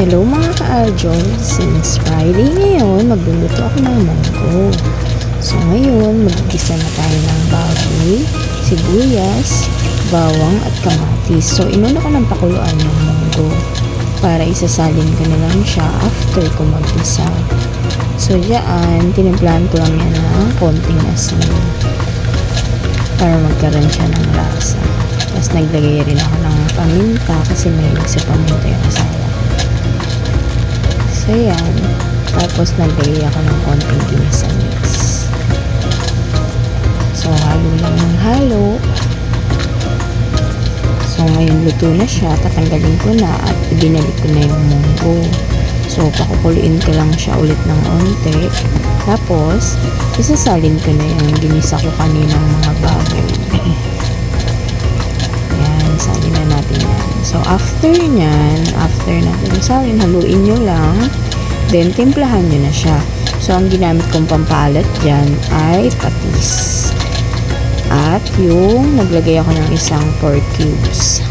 Hello mga ka-Arjol, since Friday ngayon, magluluto ako ng munggo. So ngayon, magigisa na tayo ng baboy, sibuyas, bawang at kamatis. So inuna ko ng pakuluan ng munggo para isasalin ko na lang siya after ko mag-isa. So diyan, tinimplahan ko lang yan ng konting asin para magkaroon siya ng lasa. Tapos naglagay rin ako ng paminta kasi mahilig sa paminta yung asawa. So yan, tapos naglagay ako ng konting ginisa mix. So halo lang ng halo. So ngayon luto na siya, tatanggalin ko na at ibinalik ko na yung munggo. So pakukuluin ko lang siya ulit ng onte. Tapos isasalin ko na yung ginisa ko kaninang mga baboy. Yan, salin na natin yan. So after nyan, after natin salin, haluin nyo lang. Then timplahan nyo na siya. So ang ginamit kong pampalat dyan ay patis. At yung naglagay ako ng isang pork cubes.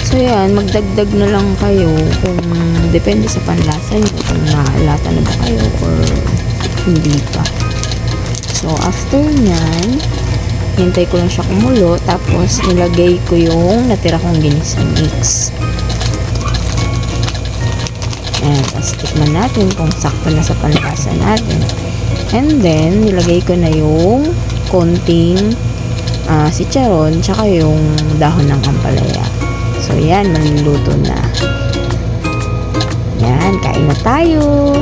So yan, magdagdag na lang kayo kung depende sa panlasa nyo, kung naalata na ba kayo or hindi pa. So after nyan, hintay ko lang siya kumulo, tapos nilagay ko yung natira kong ginisa mix. Ayan, tapos tikman natin kung sakto na sa panlasa natin. And then, nilagay ko na yung konting chicharon, tsaka yung dahon ng ampalaya. So yan, maluluto na. Yan, kain na tayo.